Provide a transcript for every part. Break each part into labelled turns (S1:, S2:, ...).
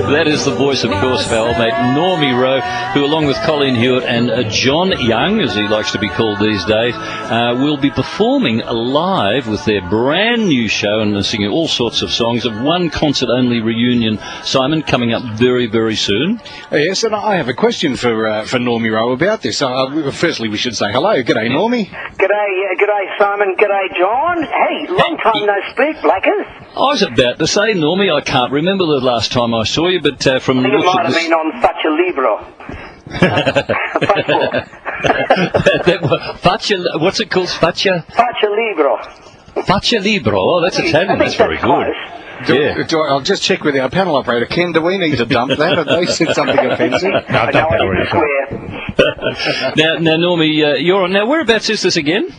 S1: That is the voice, of course, of our old mate Normie Rowe, who, along with Colleen Hewitt and John Young, as he likes to be called these days, will be performing live with their brand new show and singing all sorts of songs of one concert-only reunion, Simon, coming up very, very soon.
S2: Yes, and I have a question for Normie Rowe about this. Firstly, we should say hello. G'day, Normie.
S3: G'day, Simon. G'day, John. Hey, long time no speak, Blackers.
S1: I was about to say, Normie, I can't remember the last time I saw you, but from the
S3: I think it
S1: looks
S3: might
S1: of
S3: have been on Such a Libro.
S1: What's it called?
S3: Faccia Libro.
S1: Faccia Libro. Oh, that's Italian. That's very good.
S2: I'll just check with our panel operator. Ken, do we need to dump that? Have they said something offensive?
S3: No, I didn't swear.
S1: Now, Normie, you're on. Now, whereabouts is this again?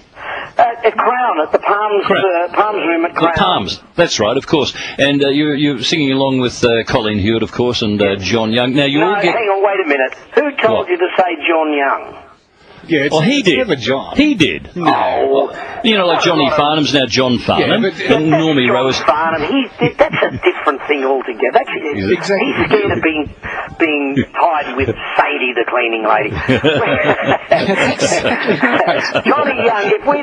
S3: At Crown, at the Palms room at Crown.
S1: The Palms, that's right, of course. And you're singing along with Colleen Hewitt, of course, and John Young. Now, you all get...
S3: hang on, wait a minute. Who told you to say John Young?
S2: Yeah,
S1: he did.
S2: Never John.
S1: He did.
S2: No.
S3: Oh,
S1: you know, like Johnny Farnham's now John Farnham.
S2: Yeah, but,
S1: and Normie Rowe is...
S3: Farnham. That's a different thing altogether.
S2: Exactly.
S3: He's scared of being tied with Sadie, the cleaning lady. Johnny Young. If we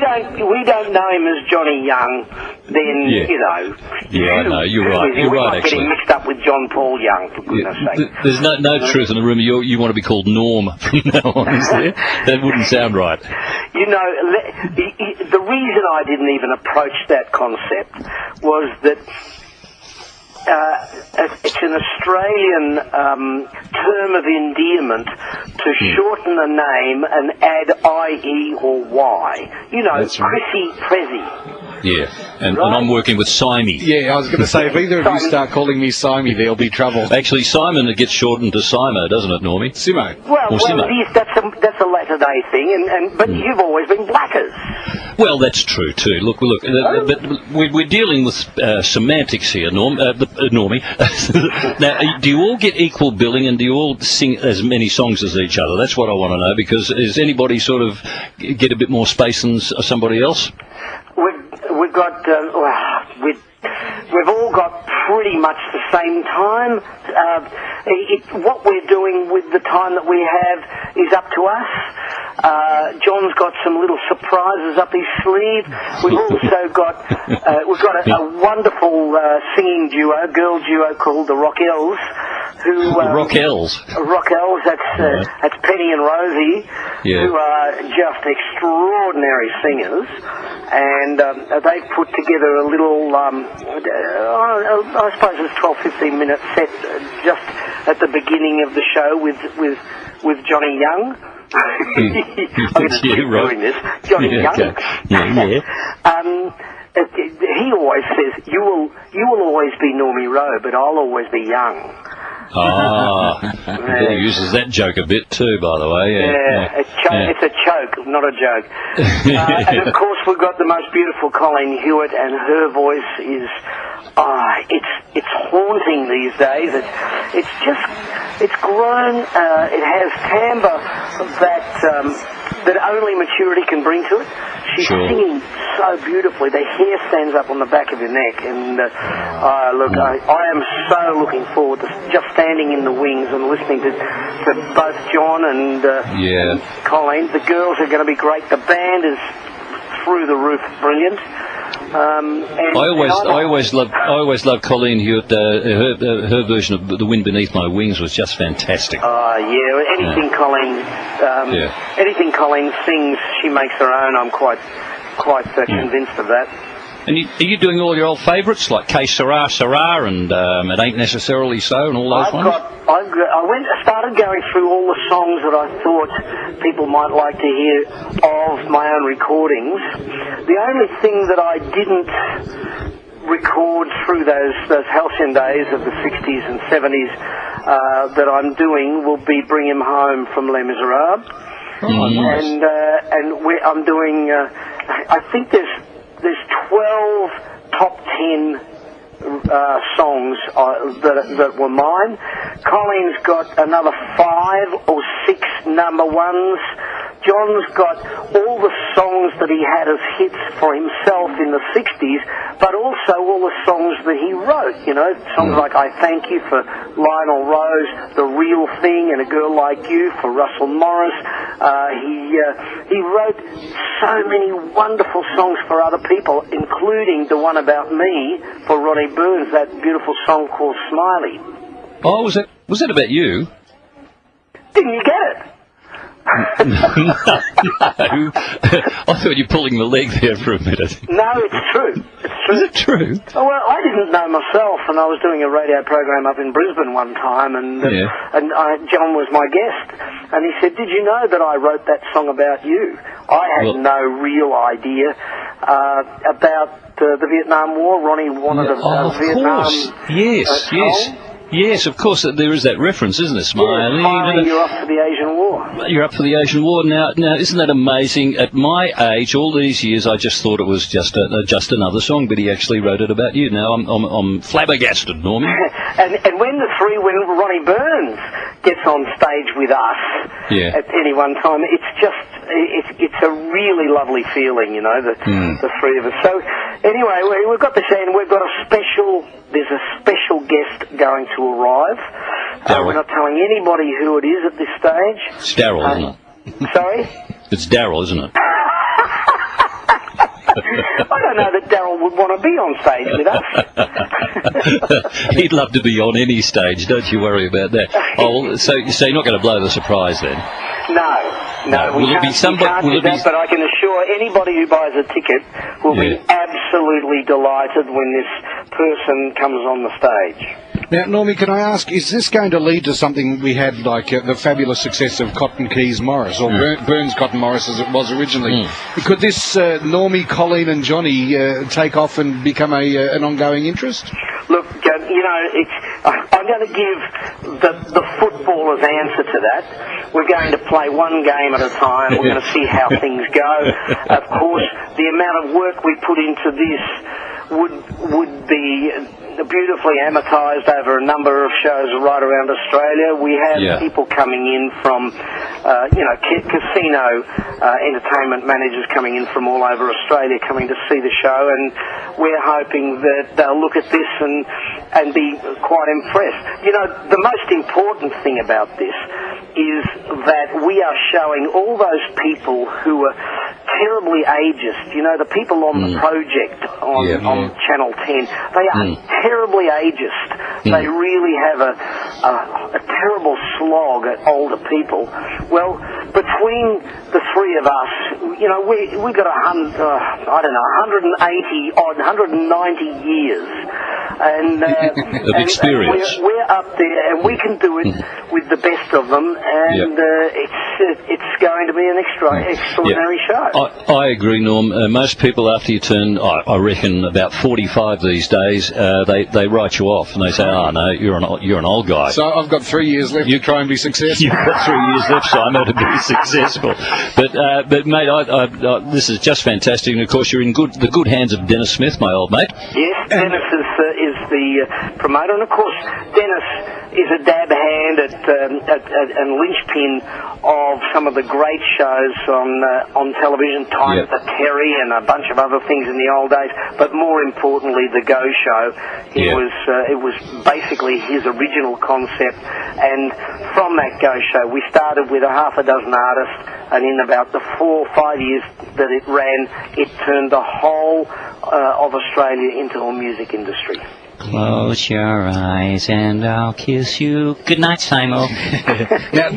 S3: don't know him as Johnny Young, then you know.
S1: Yeah, I know. You're right. You're right. Actually,
S3: getting mixed up with John Paul Young. For goodness' sake.
S1: There's no truth in the rumour. You want to be called Norm from now on, is there? That wouldn't sound right.
S3: You know, the reason I didn't even approach that concept was that it's an Australian term of endearment to shorten a name and add IE or Y. You know,
S1: that's right.
S3: Chrissy Prezi.
S1: Yeah, and I'm working with Simey.
S2: Yeah, I was going to say, if either of you start calling me Simey, there'll be trouble.
S1: Actually, Simon, it gets shortened to Simo, doesn't it, Normie?
S2: Simo.
S3: Well,
S1: Simo.
S3: That's a latter day thing, but you've always been Blackers.
S1: Well, that's true too. Look, but we're dealing with semantics here, Normie. Now, do you all get equal billing, and do you all sing as many songs as each other? That's what I want to know, because does anybody sort of get a bit more space than somebody else?
S3: We've got we've all got pretty much the same time. What we're doing with the time that we have is up to us. John's got some little surprises up his sleeve. We've also got a wonderful singing girl duo called the Rockels.
S1: Rockels.
S3: Rockels. That's Penny and Rosie, who are just extraordinary singers, and they've put together a little, I suppose it's 12-15 minute set just at the beginning of the show with Johnny Young. I'm going to keep doing this. Johnny Young.
S1: Okay. Yeah.
S3: He always says, "You will always be Normie Rowe, but I'll always be young."
S1: He uses that joke a bit too, by the way.
S3: It's a choke, not a joke. And of course, we've got the most beautiful Colleen Hewitt, and her voice is, it's haunting these days. It's grown. It has timbre that only maturity can bring to it. She's singing so beautifully. The hair stands up on the back of your neck, and I am so looking forward to just standing in the wings and listening to both John and Colleen. The girls are going to be great. The band is through the roof, brilliant. I
S1: always loved Colleen Hewitt. Her version of "The Wind Beneath My Wings" was just fantastic.
S3: Anything Colleen sings, she makes her own. I'm quite convinced of that.
S1: And are you doing all your old favourites like "Que Sera Sera" and "It Ain't Necessarily So" and all those ones?
S3: I started going through all the songs that I thought people might like to hear of my own recordings. The only thing that I didn't record through those halcyon days of the 60s and 70s that I'm doing will be "Bring Him Home" from Les Miserables.
S1: Nice.
S3: I'm doing. I think there's 12 top 10 songs that were mine. Colleen's got another 5 or 6 number ones John's got all the songs that he had as hits for himself in the 60s, but also all the songs that he wrote, you know, songs like I Thank You for Lionel Rose, The Real Thing and A Girl Like You for Russell Morris. He wrote so many wonderful songs for other people, including the one about me for Ronnie Burns, that beautiful song called Smiley.
S1: Oh, was that about you?
S3: Didn't you get it?
S1: No. I thought you were pulling the leg there for a minute.
S3: No, it's true. It's true.
S1: Is it true?
S3: Oh, well, I didn't know myself, and I was doing a radio program up in Brisbane one time, and John was my guest, and he said, "Did you know that I wrote that song about you?" I had no real idea about the Vietnam War. Ronnie wanted a Vietnam song.
S1: Yes, of course, there is that reference, isn't there, Smiley?
S3: Smiley, you're up for the Asian War.
S1: You're up for the Asian War. Now, isn't that amazing? At my age, all these years, I just thought it was just another song, but he actually wrote it about you. Now, I'm flabbergasted, Normie.
S3: and when Ronnie Burns gets on stage with us at any one time, it's a really lovely feeling, you know, the three of us. So, anyway, we've got this, and we've got there's a special guest going to arrive. We're not telling anybody who it is at this stage.
S1: It's Daryl, isn't it?
S3: Sorry?
S1: It's Daryl, isn't it?
S3: I don't know that Daryl would want to be on stage with us.
S1: He'd love to be on any stage, don't you worry about that. Oh, so you're not going to blow the surprise then?
S3: No, we can't do that, but I can assure anybody who buys a ticket will be absolutely delighted when this person comes on the stage.
S2: Now, Normie, can I ask, is this going to lead to something we had like the fabulous success of Cotton Keys Morris, or Burns Cotton Morris as it was originally? Could this Normie, Colleen and Johnny take off and become an ongoing interest?
S3: Look, you know, I'm going to give the footballer's answer to that. We're going to play one game at a time. We're going to see how things go. Of course, the amount of work we put into this would be beautifully amortised over a number of shows right around Australia. We have people coming in from, casino entertainment managers coming in from all over Australia coming to see the show, and we're hoping that they'll look at this and be quite impressed. You know, the most important thing about this is that we are showing all those people who are terribly ageist. You know, the people on the project on Channel 10, they are terribly ageist. They really have a terrible slog at older people. Well, between the three of us, you know, we got 190 years of
S1: experience.
S3: We're up there, and we can do it with the best of them, and it's going to be an extraordinary show.
S1: I agree, Norm. Most people, after you turn, I reckon, about 45 these days, they write you off and they say, "Oh no, you're an old guy."
S2: So I've got 3 years left. You try and be successful.
S1: You've got 3 years left, Simon, to be successful. But mate, this is just fantastic. And of course, you're in the good hands of Dennis Smith, my old mate.
S3: Yes, Dennis is the promoter, and of course, Dennis is a dab hand and linchpin of some of the great shows on television, Time for Terry and a bunch of other things in the old days. But more importantly, the Go Show. It was basically his original concept, and from that Go Show, we started with half a dozen artists, and in about the 4 or 5 years that it ran, it turned the whole of Australia into a music industry.
S4: Close your eyes and I'll kiss you. Good night, Simon.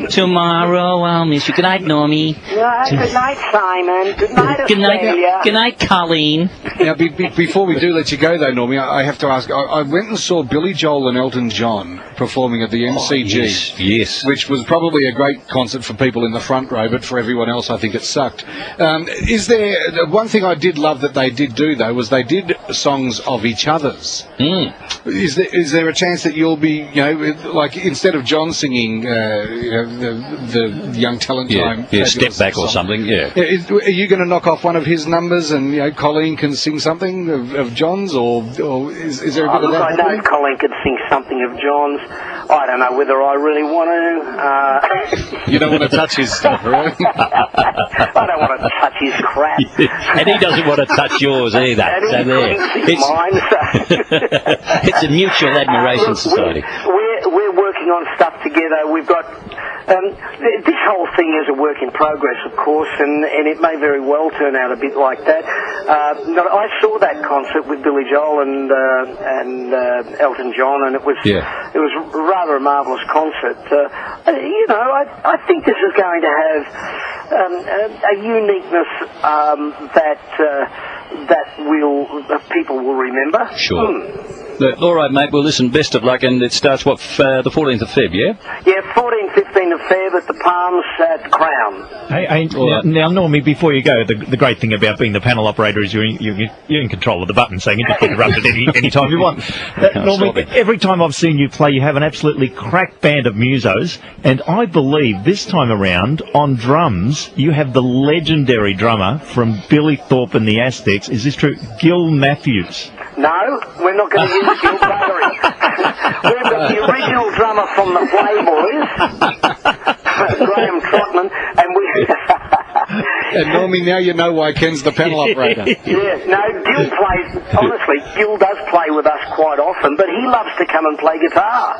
S4: Tomorrow I'll miss you. Good night, Normie.
S3: Good night, Simon. Good night, Australia.
S4: Good night, Colleen.
S2: Now, before we do let you go, though, Normie, I have to ask. I went and saw Billy Joel and Elton John performing at the MCG.
S1: Yes.
S2: Which was probably a great concert for people in the front row, but for everyone else, I think it sucked. Is there one thing I did love that they did do, though, was they did songs of each other's. Is there a chance that you'll be, like instead of John singing the Young Talent Time,
S1: Step Back or something, yeah.
S2: Are you going to knock off one of his numbers and Colleen can sing something of John's, or is there a bit of that?
S3: I know Colleen could sing something of John's. I don't know whether I really want to.
S2: You don't want to touch his stuff, right?
S3: I don't want to touch his crap.
S1: And he doesn't want to touch yours either.
S3: And
S1: So there. It's a mutual admiration society.
S3: We're working on stuff together. We've got this whole thing is a work in progress, of course, and it may very well turn out a bit like that. I saw that concert with Billy Joel and Elton John, and it was rather a marvellous concert. I think this is going to have a uniqueness that people will remember.
S1: Sure. All right, mate. Well, listen, best of luck, and it starts, the 14th of Feb, yeah?
S3: Yeah, 14th, 15th of Feb at the Palms at the Crown.
S5: Now, Normie, before you go, the great thing about being the panel operator is you're in control of the button, so you can just interrupt at any time you want. Normie, every time I've seen you play, you have an absolutely crack band of musos, and I believe this time around, on drums, you have the legendary drummer from Billy Thorpe and the Aztecs. Is this true? Gil Matthews.
S3: No, we're not going to use Gil Battery. We've got the original drummer from the Playboys, Graham Trotman, and we...
S2: And Normie, now you know why Ken's the panel operator.
S3: Gil plays, honestly, Gil does play with us quite often, but he loves to come and play guitar.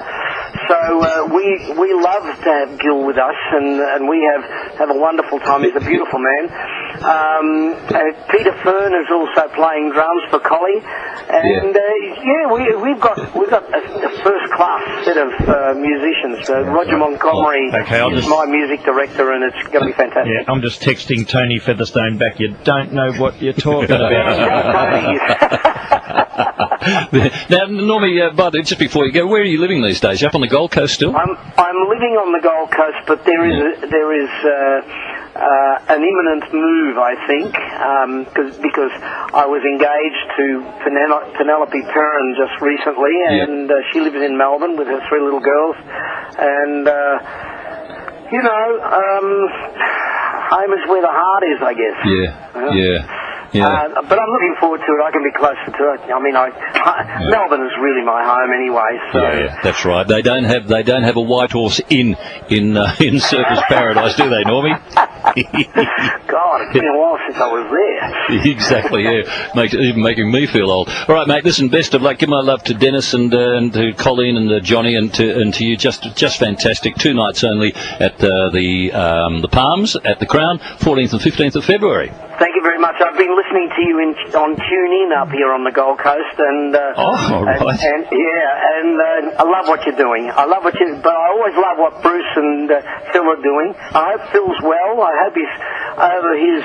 S3: So we love to have Gil with us, and we have a wonderful time. He's a beautiful man. Peter Fern is also playing drums for Collie, and we've got a first class set of musicians. Roger Montgomery is my music director, and it's going to be fantastic.
S5: Yeah, I'm just texting Tony Featherstone back. You don't know what you're talking about.
S1: Now, Normie, but just before you go, where are you living these days? You up on the Gold Coast still?
S3: I'm living on the Gold Coast, but there is an imminent move, I think, because I was engaged to Penelope Perrin just recently, and she lives in Melbourne with her 3 little girls, and home is where the heart is, I guess. Yeah. But I'm looking forward to it. I can be closer to it. I mean, Melbourne is really my home anyway. So.
S1: Yeah, that's right. They don't have a white horse in Surfers Paradise, do they, Normie?
S3: God, it's been a while since I was there.
S1: Exactly. Yeah, even making me feel old. All right, mate. Listen, best of luck. Give my love to Dennis and to Colleen and Johnny and to you. Just fantastic. 2 nights only at the Palms at the Crown, 14th and 15th of February.
S3: Thank you very much. I've been listening to you on TuneIn up here on the Gold Coast, and
S1: right.
S3: I love what you're doing. But I always love what Bruce and Phil are doing. I hope Phil's well. I hope he's over his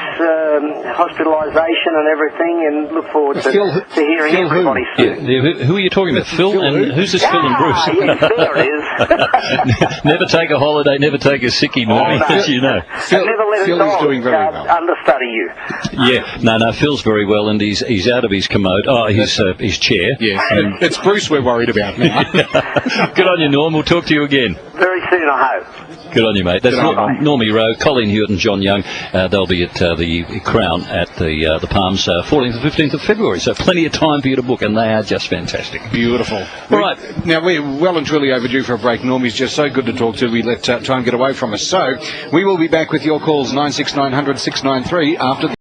S3: hospitalisation and everything, and look forward to hearing everybody soon.
S1: Yeah, who are you talking about? Phil and who's this? Phil and Bruce?
S3: Yes, there it is.
S1: Never take a holiday. Never take a sickie, Normie, as you know.
S3: Phil
S2: is doing very well.
S3: Understudy you.
S1: Yeah, no, Phil's very well, and he's out of his commode. Oh, his chair.
S2: Yes, it's Bruce we're worried about now.
S1: Good on you, Norm. We'll talk to you again.
S3: Very soon, I hope.
S1: Good on you, mate. That's Normie Rowe, Colleen Hewitt and John Young. They'll be at the Crown at the Palms 14th and 15th of February, so plenty of time for you to book, and they are just fantastic.
S2: Beautiful.
S1: All right.
S2: Now, we're well and truly overdue for a break. Normie's just so good to talk to. We let time get away from us. So we will be back with your calls, 96900 693, after